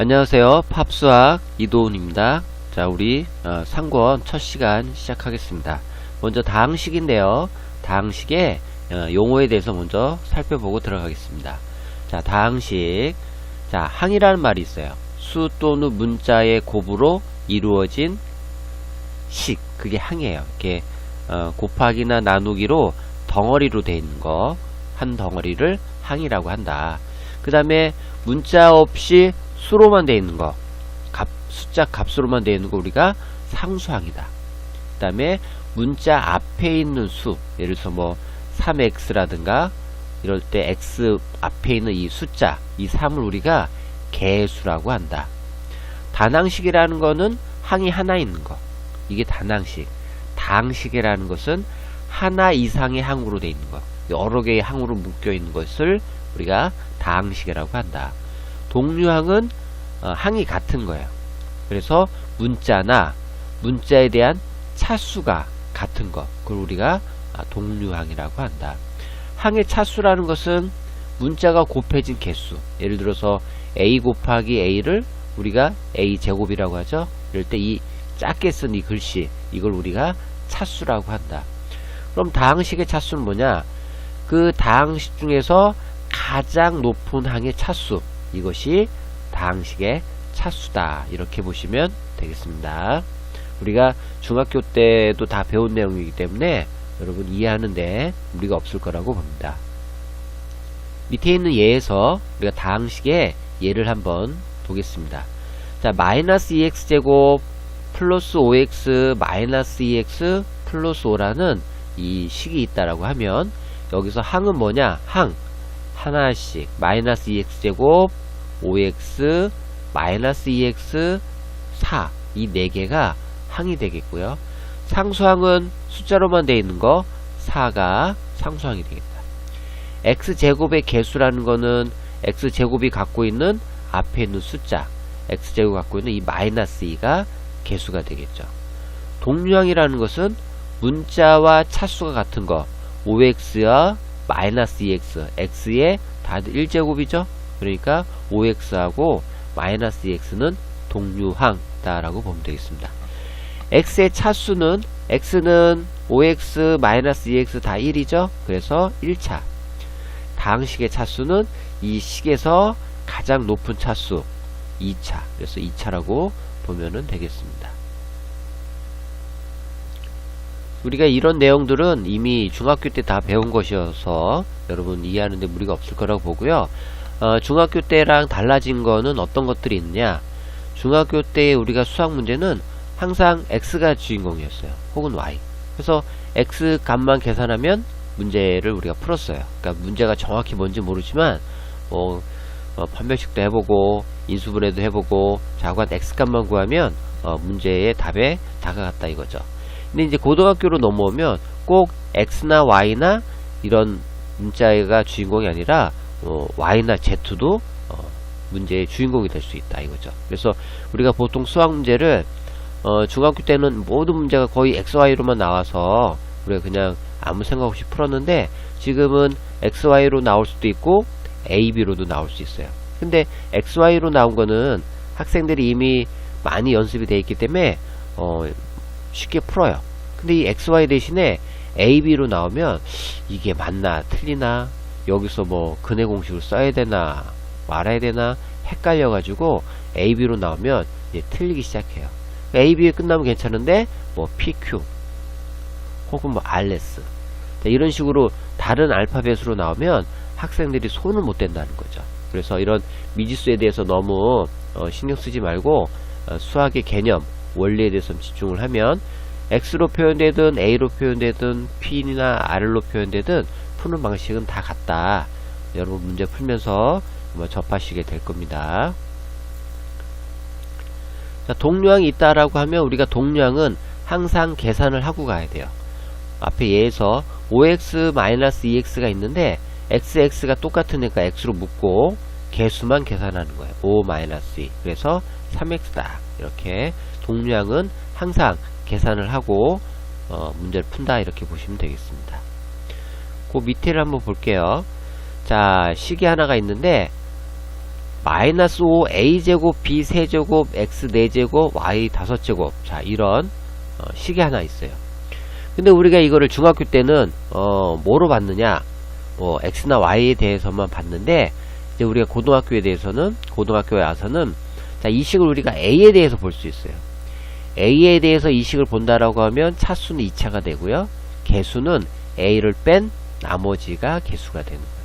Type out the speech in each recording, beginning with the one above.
안녕하세요. 팝수학 이도훈입니다. 자, 우리 상권 첫 시간 시작하겠습니다. 먼저 다항식인데요. 다항식의 용어에 대해서 먼저 살펴보고 들어가겠습니다. 자, 다항식. 자, 항이라는 말이 있어요. 수 또는 문자의 곱으로 이루어진 식. 그게 항이에요. 이렇게 곱하기나 나누기로 덩어리로 되어 있는 거, 한 덩어리를 항이라고 한다. 그 다음에 문자 없이 수로만 되어 있는 거, 숫자 값으로만 되어 있는 거 우리가 상수항이다. 그 다음에 문자 앞에 있는 수, 예를 들어서 뭐 3x라든가 이럴 때 x 앞에 있는 이 숫자, 이 3을 우리가 개수라고 한다. 단항식이라는 거는 항이 하나 있는 거, 이게 단항식. 다항식이라는 것은 하나 이상의 항으로 되어 있는 거, 여러 개의 항으로 묶여 있는 것을 우리가 다항식이라고 한다. 동류항은 항이 같은 거예요. 그래서 문자나 문자에 대한 차수가 같은 것, 그걸 우리가 동류항이라고 한다. 항의 차수라는 것은 문자가 곱해진 개수, 예를 들어서 a 곱하기 a를 우리가 a 제곱이라고 하죠. 이럴 때 이 작게 쓴 이 글씨, 이걸 우리가 차수라고 한다. 그럼 다항식의 차수는 뭐냐? 그 다항식 중에서 가장 높은 항의 차수, 이것이 다항식의 차수다. 이렇게 보시면 되겠습니다. 우리가 중학교 때도 다 배운 내용이기 때문에 여러분 이해하는데 무리가 없을 거라고 봅니다. 밑에 있는 예에서 우리가 다항식의 예를 한번 보겠습니다. 자, 마이너스 2x제곱 플러스 5x 마이너스 2x 플러스 5라는 이 식이 있다라고 하면 여기서 항은 뭐냐? 항 하나씩 마이너스 2x제곱 5x 마이너스 2x 4, 이 4개가 항이 되겠고요. 상수항은 숫자로만 되어 있는 거 4가 상수항이 되겠다. x제곱의 개수라는 거는 x제곱이 갖고 있는 앞에 있는 숫자, x제곱이 갖고 있는 이 마이너스 2가 개수가 되겠죠. 동류항이라는 것은 문자와 차수가 같은 거 5x와 마이너스 2x, x의 다들 1제곱이죠. 그러니까 5x하고 마이너스 2x는 동류항이다 라고 보면 되겠습니다. x의 차수는 x는 5x 마이너스 2x 다 1이죠. 그래서 1차. 다항식의 차수는 이 식에서 가장 높은 차수 2차. 그래서 2차라고 보면 되겠습니다. 우리가 이런 내용들은 이미 중학교 때 다 배운 것이어서 여러분 이해하는데 무리가 없을 거라고 보고요. 중학교 때랑 달라진 거는 어떤 것들이 있느냐? 중학교 때 우리가 수학 문제는 항상 x가 주인공이었어요. 혹은 y. 그래서 x 값만 계산하면 문제를 우리가 풀었어요. 그러니까 문제가 정확히 뭔지 모르지만 판별식도 해보고 인수분해도 해보고 자관 x 값만 구하면 문제의 답에 다가갔다 이거죠. 근데 이제 고등학교로 넘어오면 꼭 x나 y나 이런 문자가 주인공이 아니라 y나 z도 문제의 주인공이 될 수 있다 이거죠. 그래서 우리가 보통 수학 문제를 중학교 때는 모든 문제가 거의 xy로만 나와서 우리가 그냥 아무 생각 없이 풀었는데 지금은 xy로 나올 수도 있고 ab로도 나올 수 있어요. 근데 xy로 나온 거는 학생들이 이미 많이 연습이 되어 있기 때문에 쉽게 풀어요. 근데 이 xy 대신에 ab로 나오면 이게 맞나 틀리나, 여기서 뭐 근해 공식을 써야 되나 말아야 되나 헷갈려 가지고 ab로 나오면 이제 틀리기 시작해요. ab에 끝나면 괜찮은데 뭐 pq 혹은 뭐 rs, 이런 식으로 다른 알파벳으로 나오면 학생들이 손을 못 댄다는 거죠. 그래서 이런 미지수에 대해서 너무 신경 쓰지 말고 수학의 개념, 원리에 대해서 집중을 하면 x로 표현되든 a로 표현되든 p나 r로 표현되든 푸는 방식은 다 같다. 여러분 문제 풀면서 접하시게 될 겁니다. 자, 동류항이 있다라고 하면 우리가 동류항은 항상 계산을 하고 가야 돼요. 앞에 예에서 5x-2x가 있는데 x가 똑같으니까 x로 묶고 개수만 계산하는 거예요. 5-2. 그래서 3x다. 이렇게 동류항은 항상 계산을 하고 문제를 푼다 이렇게 보시면 되겠습니다. 그 밑에를 한번 볼게요. 자, 식이 하나가 있는데 마이너스 5a제곱 b3제곱 x 4제곱 y 5제곱 자 이런 식이 하나 있어요. 근데 우리가 이거를 중학교 때는 뭐로 봤느냐 x나 y에 대해서만 봤는데 이제 우리가 고등학교에 고등학교에 와서는 자, 이 식을 우리가 a에 대해서 볼 수 있어요. a에 대해서 이 식을 본다라고 하면 차수는 2차가 되고요. 개수는 a를 뺀 나머지가 개수가 되는 거예요.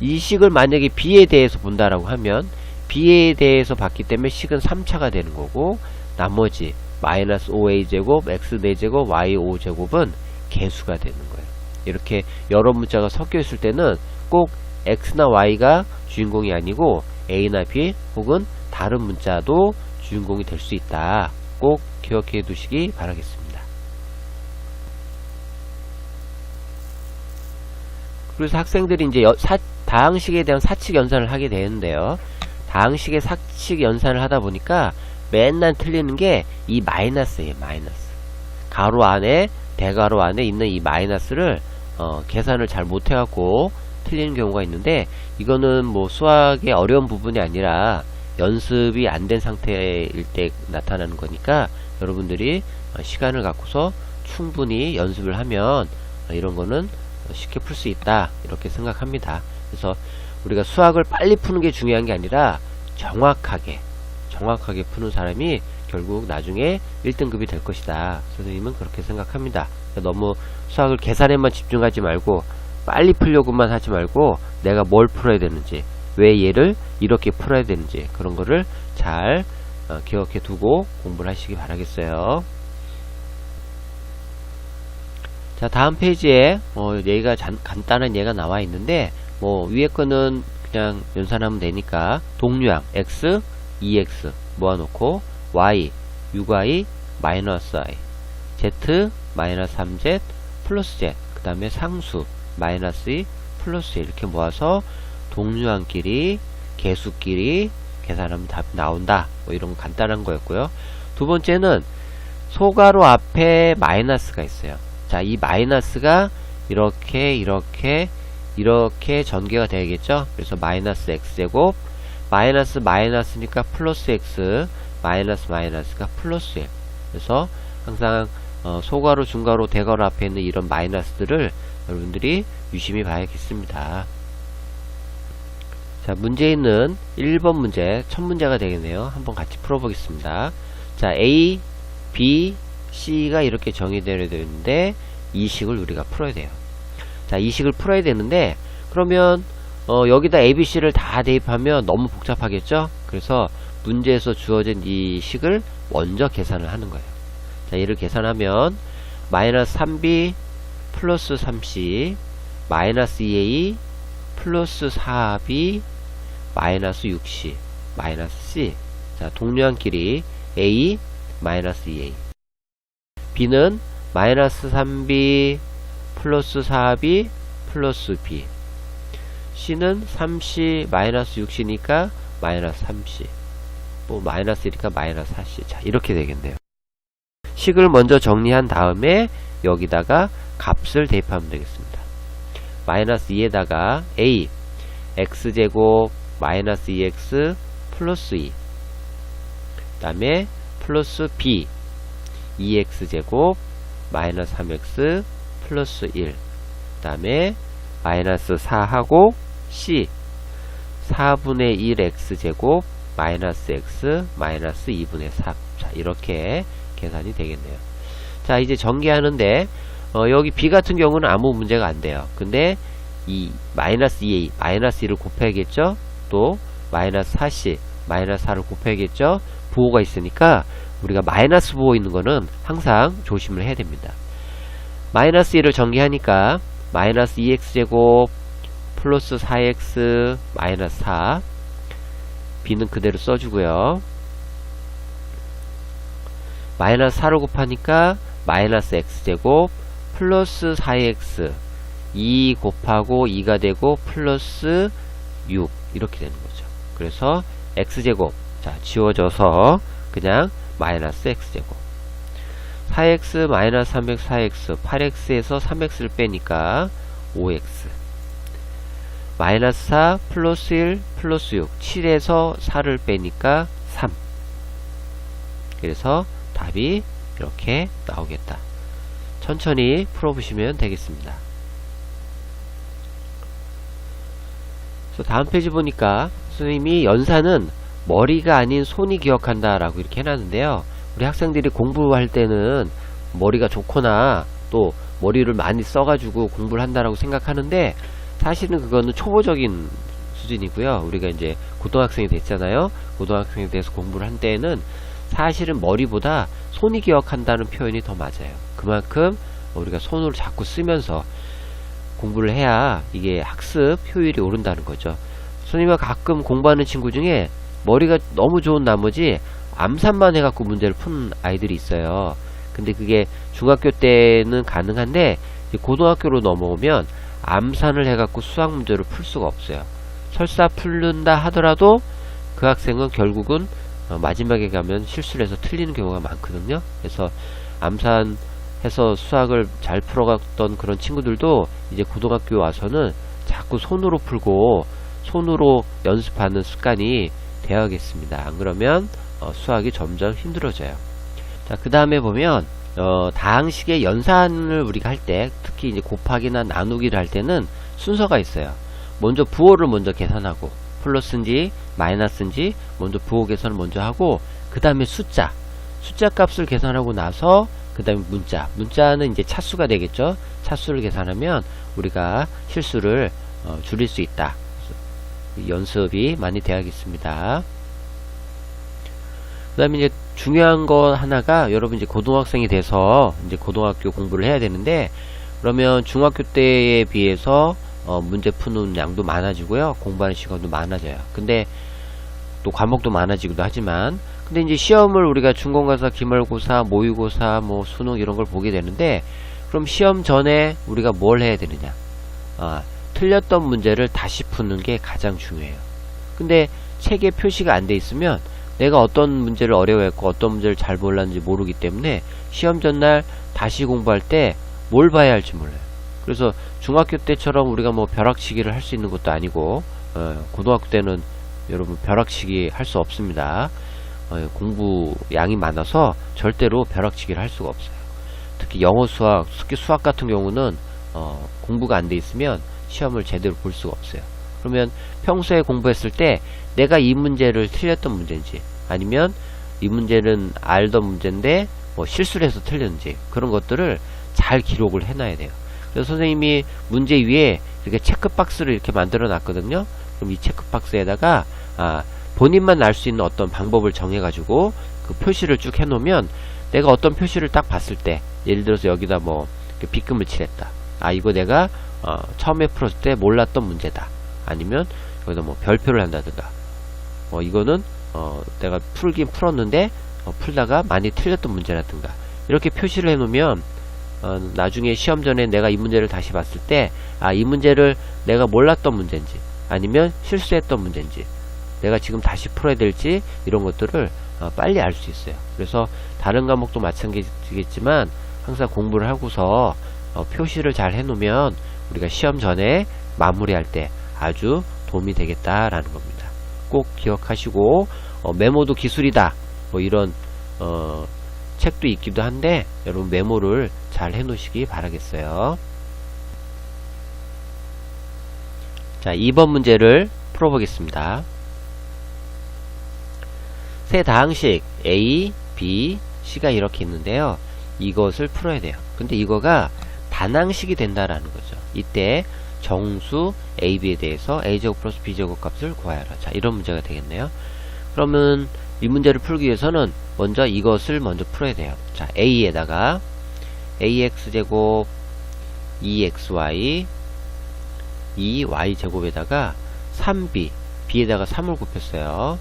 이 식을 만약에 b에 대해서 본다라고 하면 b에 대해서 봤기 때문에 식은 3차가 되는 거고 나머지 마이너스 5a제곱 x 4제곱 y 5제곱은 개수가 되는 거예요. 이렇게 여러 문자가 섞여 있을 때는 꼭 x나 y가 주인공이 아니고 a나 b 혹은 다른 문자도 주인공이 될 수 있다. 꼭 기억해 두시기 바라겠습니다. 그래서 학생들이 이제 다항식에 대한 사칙 연산을 하게 되는데요. 다항식의 사칙 연산을 하다 보니까 맨날 틀리는 게 이 마이너스예요. 마이너스. 가로 안에 대가로 안에 있는 이 마이너스를 계산을 잘 못해갖고 틀리는 경우가 있는데 이거는 뭐 수학의 어려운 부분이 아니라 연습이 안 된 상태일 때 나타나는 거니까 여러분들이 시간을 갖고서 충분히 연습을 하면 이런 거는 쉽게 풀 수 있다 이렇게 생각합니다. 그래서 우리가 수학을 빨리 푸는 게 중요한 게 아니라 정확하게 푸는 사람이 결국 나중에 1등급이 될 것이다. 선생님은 그렇게 생각합니다. 너무 수학을 계산에만 집중하지 말고 빨리 풀려고만 하지 말고 내가 뭘 풀어야 되는지 왜 얘를 이렇게 풀어야 되는지 그런 거를 잘 기억해 두고 공부를 하시기 바라겠어요. 자, 다음 페이지에 얘가 간단한 예가 나와 있는데 뭐 위에 거는 그냥 연산하면 되니까 동류항 x, 2x 모아놓고 y, 6y, 마이너스 i, z, 마이너스 3z, 플러스 z 그 다음에 상수 마이너스 2, 플러스 1 이렇게 모아서 동류항끼리 개수끼리 계산하면 답이 나온다. 뭐 이런 간단한 거였고요. 두 번째는 소가로 앞에 마이너스가 있어요. 자, 이 마이너스가 이렇게 전개가 되겠죠. 그래서 마이너스 x제곱 마이너스니까 플러스 x 마이너스가 플러스 1 그래서 항상 소가로 중가로 대가로 앞에 있는 이런 마이너스들을 여러분들이 유심히 봐야겠습니다. 자, 문제 있는 1번 문제 첫 문제가 되겠네요. 한번 같이 풀어보겠습니다. 자, A, B, C가 이렇게 정의되어 있는데 이 식을 우리가 풀어야 돼요. 자, 이 식을 풀어야 되는데 그러면 여기다 A, B, C를 다 대입하면 너무 복잡하겠죠? 그래서 문제에서 주어진 이 식을 먼저 계산을 하는 거예요. 자, 얘를 계산하면 마이너스 3B 플러스 3C 마이너스 2A 플러스 4B 마이너스 6C 마이너스 C 자, 동류항끼리 A 마이너스 2A B는 마이너스 3B 플러스 4B 플러스 B C는 3C 마이너스 6C니까 마이너스 3C 뭐 마이너스니까 마이너스 4C 자, 이렇게 되겠네요. 식을 먼저 정리한 다음에 여기다가 값을 대입하면 되겠습니다. 마이너스 2에다가 A x제곱 마이너스 2x 플러스 2 그 다음에 플러스 B 2x제곱 마이너스 3x 플러스 1 그 다음에 마이너스 4하고 C 4분의 1 x제곱 마이너스 x 마이너스 2분의 3 자, 이렇게 계산이 되겠네요. 자, 이제 전개하는데 여기 B 같은 경우는 아무 문제가 안 돼요. 근데 이 마이너스 2a 마이너스 1을 곱해야겠죠. 또 마이너스 4c 마이너스 4를 곱해야겠죠. 부호가 있으니까 우리가 마이너스 부호 있는 거는 항상 조심을 해야 됩니다. 마이너스 1을 전개하니까 마이너스 2x제곱 플러스 4x 마이너스 4 B는 그대로 써주고요. 마이너스 4를 곱하니까 마이너스 x제곱 플러스 4x 2 곱하고 2가 되고 플러스 6 이렇게 되는 거죠. 그래서 x제곱 자 지워져서 그냥 마이너스 x제곱 4x 마이너스 304x 8x에서 3x를 빼니까 5x 마이너스 4 플러스 1 플러스 6 7에서 4를 빼니까 3. 그래서 답이 이렇게 나오겠다. 천천히 풀어보시면 되겠습니다. 그래서 다음 페이지 보니까 선생님이 연산은 머리가 아닌 손이 기억한다 라고 이렇게 해놨는데요. 우리 학생들이 공부할 때는 머리가 좋거나 또 머리를 많이 써가지고 공부를 한다라고 생각하는데, 사실은 그거는 초보적인 수준이고요. 우리가 이제 고등학생이 됐잖아요. 고등학생에 대해서 공부를 한 때에는 사실은 머리보다 손이 기억한다는 표현이 더 맞아요. 그만큼 우리가 손으로 자꾸 쓰면서 공부를 해야 이게 학습 효율이 오른다는 거죠. 선생님과 가끔 공부하는 친구 중에 머리가 너무 좋은 나머지 암산만 해갖고 문제를 푼 아이들이 있어요. 근데 그게 중학교 때는 가능한데 고등학교로 넘어오면 암산을 해갖고 수학 문제를 풀 수가 없어요. 설사 풀는다 하더라도 그 학생은 결국은 마지막에 가면 실수를 해서 틀리는 경우가 많거든요. 그래서 암산해서 수학을 잘 풀어갔던 그런 친구들도 이제 고등학교 와서는 자꾸 손으로 풀고 손으로 연습하는 습관이 되어야겠습니다. 안 그러면 수학이 점점 힘들어져요. 자, 그 다음에 보면 다항식의 연산을 우리가 할 때, 특히 이제 곱하기나 나누기를 할 때는 순서가 있어요. 먼저 부호를 먼저 계산하고, 플러스인지 마이너스인지 먼저 부호 계산을 먼저 하고, 그 다음에 숫자 값을 계산하고 나서 그 다음에 문자는 이제 차수가 되겠죠. 차수를 계산하면 우리가 실수를 줄일 수 있다. 연습이 많이 되어야겠습니다. 그 다음에 이제 중요한 거 하나가, 여러분 이제 고등학생이 돼서 이제 고등학교 공부를 해야 되는데, 그러면 중학교 때에 비해서 문제 푸는 양도 많아지고요. 공부하는 시간도 많아져요. 근데 또 과목도 많아지기도 하지만, 근데 이제 시험을 우리가 중간고사, 기말고사, 모의고사, 뭐 수능 이런 걸 보게 되는데, 그럼 시험 전에 우리가 뭘 해야 되느냐? 틀렸던 문제를 다시 푸는 게 가장 중요해요. 근데 책에 표시가 안 돼 있으면 내가 어떤 문제를 어려워했고 어떤 문제를 잘 몰랐는지 모르기 때문에 시험 전날 다시 공부할 때 뭘 봐야 할지 몰라요. 그래서 중학교 때처럼 우리가 뭐 벼락치기를 할 수 있는 것도 아니고, 고등학교 때는 여러분 벼락치기 할 수 없습니다. 공부 양이 많아서 절대로 벼락치기를 할 수가 없어요. 특히 영어 수학, 특히 수학 같은 경우는 공부가 안 돼 있으면 시험을 제대로 볼 수가 없어요. 그러면 평소에 공부했을 때 내가 이 문제를 틀렸던 문제인지, 아니면 이 문제는 알던 문제인데 뭐 실수를 해서 틀렸는지, 그런 것들을 잘 기록을 해놔야 돼요. 그래서 선생님이 문제 위에 이렇게 체크박스를 이렇게 만들어 놨거든요. 그럼 이 체크박스에다가 본인만 알 수 있는 어떤 방법을 정해 가지고 그 표시를 쭉 해 놓으면, 내가 어떤 표시를 딱 봤을 때, 예를 들어서 여기다 뭐 빗금을 칠했다, 이거 내가 처음에 풀었을 때 몰랐던 문제다. 아니면 여기다 뭐 별표를 한다든가, 이거는 내가 풀긴 풀었는데 풀다가 많이 틀렸던 문제라든가, 이렇게 표시를 해 놓으면 나중에 시험 전에 내가 이 문제를 다시 봤을 때 이 문제를 내가 몰랐던 문제인지 아니면 실수했던 문제인지, 내가 지금 다시 풀어야 될지, 이런 것들을 빨리 알 수 있어요. 그래서 다른 과목도 마찬가지겠지만 항상 공부를 하고서 표시를 잘 해놓으면 우리가 시험 전에 마무리할 때 아주 도움이 되겠다라는 겁니다. 꼭 기억하시고, 메모도 기술이다, 뭐 이런 책도 있기도 한데, 여러분 메모를 잘 해놓으시기 바라겠어요. 자, 2번 문제를 풀어보겠습니다. 세 다항식 A, B, C가 이렇게 있는데요. 이것을 풀어야 돼요. 근데 이거가 단항식이 된다라는 거죠. 이때 정수 A, B에 대해서 A제곱 플러스 B제곱 값을 구하여라. 자, 이런 문제가 되겠네요. 그러면 이 문제를 풀기 위해서는 먼저 이것을 먼저 풀어야 돼요. 자, A에다가 AX제곱 2XY 2Y제곱에다가 3B, B에다가 3을 곱했어요.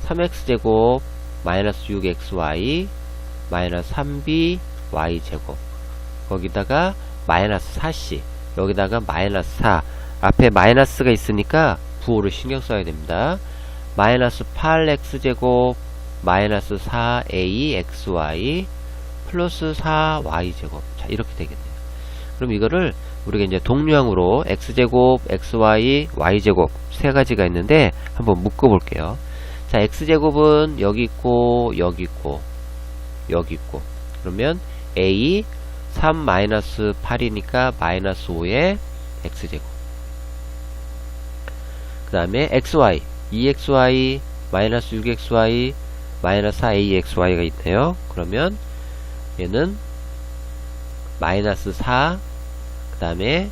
3X제곱 마이너스 6XY 마이너스 3BY제곱, 거기다가 마이너스 4C, 여기다가 마이너스 4, 앞에 마이너스가 있으니까 부호를 신경 써야 됩니다. 마이너스 8X제곱 마이너스 4AXY 플러스 4Y제곱. 자, 이렇게 되겠네요. 그럼 이거를 우리가 이제 동류항으로 x제곱, xy, y제곱 세 가지가 있는데 한번 묶어 볼게요. 자, x제곱은 여기 있고 여기 있고 여기 있고, 그러면 a 3-8이니까 마이너스 5의 x제곱, 그 다음에 xy 2xy 마이너스 6xy 마이너스 4axy가 있네요. 그러면 얘는 마이너스 4, 그 다음에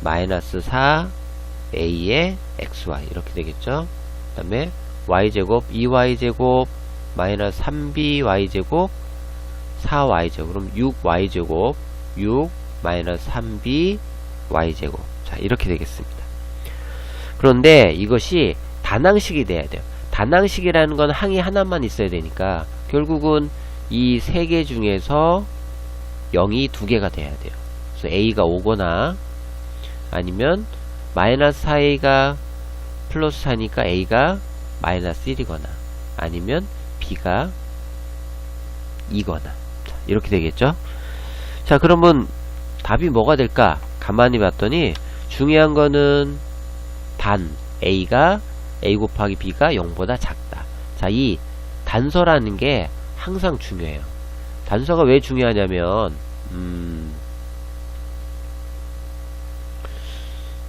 마이너스 4a의 xy 이렇게 되겠죠. 그 다음에 y제곱 2y제곱 마이너스 3by제곱 4y제곱, 그럼 6y제곱 6 마이너스 3by제곱. 자, 이렇게 되겠습니다. 그런데 이것이 단항식이 돼야 돼요. 단항식이라는 건 항이 하나만 있어야 되니까 결국은 이 세 개 중에서 0이 두 개가 돼야 돼요. 그래서 a가 오거나 아니면 마이너스 4a가 플러스 4니까 a가 마이너스 1이거나 아니면 b가 2거나. 자, 이렇게 되겠죠. 자, 그러면 답이 뭐가 될까? 가만히 봤더니 중요한 거는 단 a가 a 곱하기 b가 0보다 작다. 자, 이 단서라는 게 항상 중요해요. 단서가 왜 중요하냐면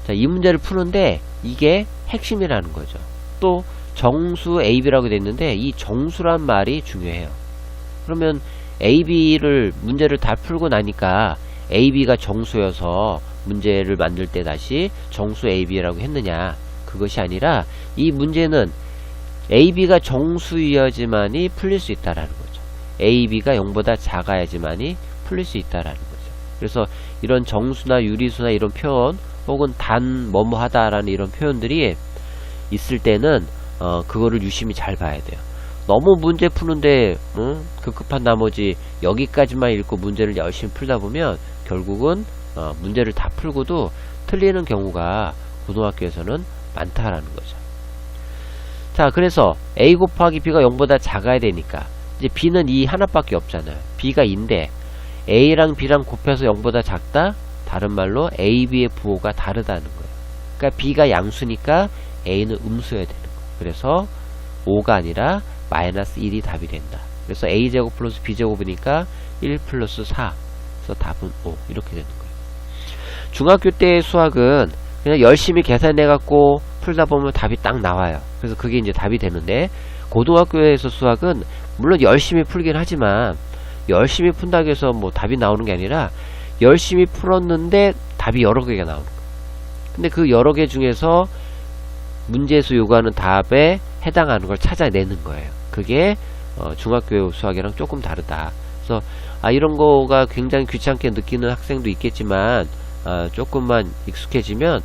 자, 이 문제를 푸는데 이게 핵심이라는 거죠. 또 정수 AB라고 됐는데 이 정수란 말이 중요해요. 그러면 AB를 문제를 다 풀고 나니까 AB가 정수여서 문제를 만들 때 다시 정수 AB라고 했느냐, 그것이 아니라 이 문제는 AB가 정수여야지만이 풀릴 수 있다라는 거죠. AB가 0보다 작아야지만이 풀릴 수 있다라는 거죠. 그래서 이런 정수나 유리수나 이런 표현 혹은 단 뭐뭐 하다라는 이런 표현들이 있을 때는 그거를 유심히 잘 봐야 돼요. 너무 문제 푸는데 급급한 나머지 여기까지만 읽고 문제를 열심히 풀다 보면 결국은 문제를 다 풀고도 틀리는 경우가 고등학교에서는 많다라는 거죠. 자, 그래서 a 곱하기 b가 0보다 작아야 되니까 이제 b는 이 하나밖에 없잖아요. b가 2인데 a랑 b랑 곱해서 0보다 작다? 다른 말로 a, b의 부호가 다르다는 거예요. 그러니까 b가 양수니까 a는 음수여야 되는 거예요. 그래서 5가 아니라 마이너스 1이 답이 된다. 그래서 a제곱 플러스 b제곱이니까 1 플러스 4. 그래서 답은 5. 이렇게 되는 거예요. 중학교 때 수학은 그냥 열심히 계산해갖고 풀다 보면 답이 딱 나와요. 그래서 그게 이제 답이 되는데, 고등학교에서 수학은 물론 열심히 풀긴 하지만 열심히 푼다고 해서 뭐 답이 나오는 게 아니라 열심히 풀었는데 답이 여러 개가 나오는 거예요. 근데 그 여러 개 중에서 문제에서 요구하는 답에 해당하는 걸 찾아내는 거예요. 그게 중학교 수학이랑 조금 다르다. 그래서 이런 거가 굉장히 귀찮게 느끼는 학생도 있겠지만 조금만 익숙해지면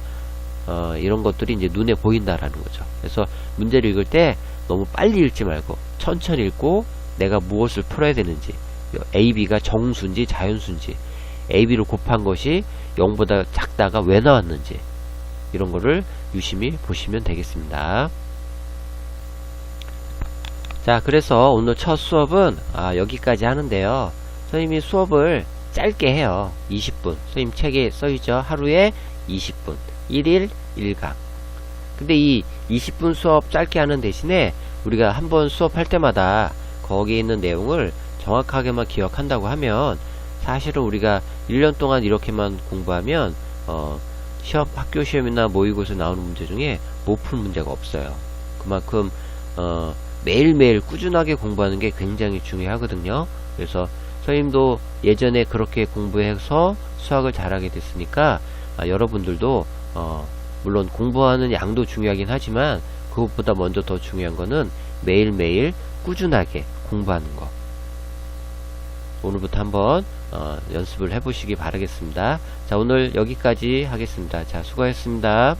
이런 것들이 이제 눈에 보인다라는 거죠. 그래서 문제를 읽을 때 너무 빨리 읽지 말고 천천히 읽고 내가 무엇을 풀어야 되는지, AB가 정수인지 자연수인지, AB를 곱한 것이 0보다 작다가 왜 나왔는지 이런 거를 유심히 보시면 되겠습니다. 자, 그래서 오늘 첫 수업은 여기까지 하는데요. 선생님이 수업을 짧게 해요. 20분. 선생님 책에 써있죠. 하루에 20분. 1일 1강. 근데 이 20분 수업 짧게 하는 대신에 우리가 한번 수업할 때마다 거기에 있는 내용을 정확하게만 기억한다고 하면 사실은 우리가 1년 동안 이렇게만 공부하면 학교 시험이나 모의고사 나오는 문제 중에 못 푼 문제가 없어요. 그만큼 매일매일 꾸준하게 공부하는 게 굉장히 중요하거든요. 그래서 선생님도 예전에 그렇게 공부해서 수학을 잘하게 됐으니까 여러분들도 물론 공부하는 양도 중요하긴 하지만 그것보다 먼저 더 중요한 거는 매일매일 꾸준하게 공부하는 거. 오늘부터 한번 연습을 해보시기 바라겠습니다. 자, 오늘 여기까지 하겠습니다. 자, 수고하셨습니다.